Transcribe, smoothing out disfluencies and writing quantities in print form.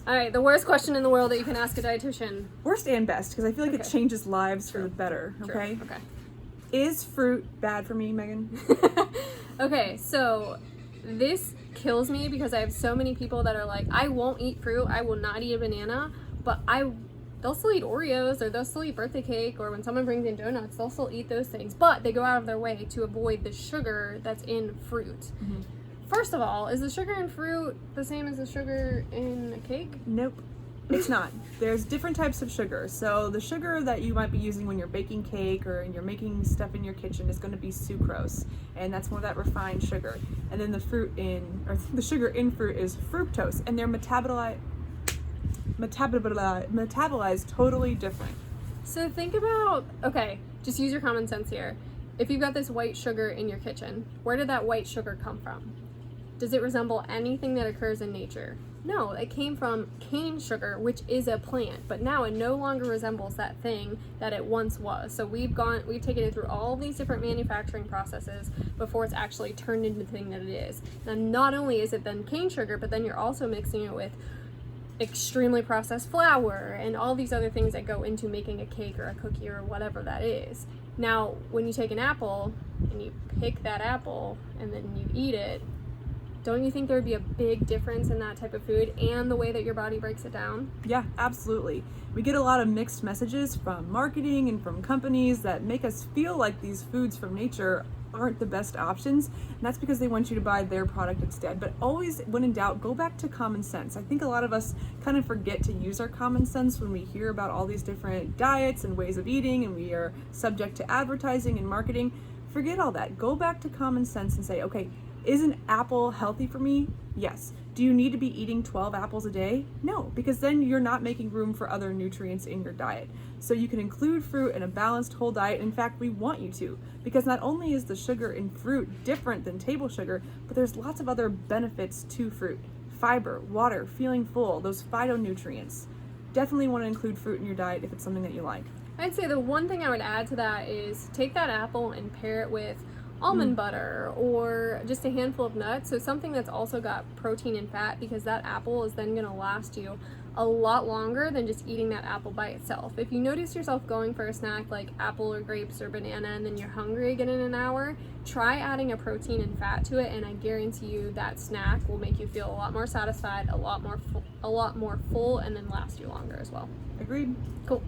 All right, the worst question in the world that you can ask a dietitian. Worst and best, because I feel like it Okay. changes lives for True. the better, okay? Okay. Is fruit bad for me, Megan? Okay, so this kills me because I have so many people that are like, I won't eat fruit, I will not eat a banana, but they'll still eat Oreos, or they'll still eat birthday cake, or when someone brings in donuts, they'll still eat those things, but they go out of their way to avoid the sugar that's in fruit. Mm-hmm. First of all, is the sugar in fruit the same as the sugar in a cake? Nope. It's not. There's different types of sugar. So the sugar that you might be using when you're baking cake or you're making stuff in your kitchen is going to be sucrose, and that's more of that refined sugar. And then the sugar in fruit is fructose, and they're metabolized totally different. So think about, okay, just use your common sense here. If you've got this white sugar in your kitchen, where did that white sugar come from? Does it resemble anything that occurs in nature? No, it came from cane sugar, which is a plant, but now it no longer resembles that thing that it once was. So we've taken it through all these different manufacturing processes before it's actually turned into the thing that it is. And not only is it then cane sugar, but then you're also mixing it with extremely processed flour and all these other things that go into making a cake or a cookie or whatever that is. Now, when you take an apple and you pick that apple and then you eat it, don't you think there would be a big difference in that type of food and the way that your body breaks it down? Yeah, absolutely. We get a lot of mixed messages from marketing and from companies that make us feel like these foods from nature aren't the best options, and that's because they want you to buy their product instead. But always, when in doubt, go back to common sense. I think a lot of us kind of forget to use our common sense when we hear about all these different diets and ways of eating, and we are subject to advertising and marketing. Forget all that. Go back to common sense and say, okay, is an apple healthy for me? Yes. Do you need to be eating 12 apples a day? No, because then you're not making room for other nutrients in your diet. So you can include fruit in a balanced whole diet. In fact, we want you to, because not only is the sugar in fruit different than table sugar, but there's lots of other benefits to fruit. Fiber, water, feeling full, those phytonutrients. Definitely want to include fruit in your diet if it's something that you like. I'd say the one thing I would add to that is take that apple and pair it with almond butter or just a handful of nuts, so something that's also got protein and fat, because that apple is then going to last you a lot longer than just eating that apple by itself. If you notice yourself going for a snack like apple or grapes or banana and then you're hungry again in an hour, try adding a protein and fat to it, and I guarantee you that snack will make you feel a lot more satisfied, a lot more full, and then last you longer as well. Agreed. Cool.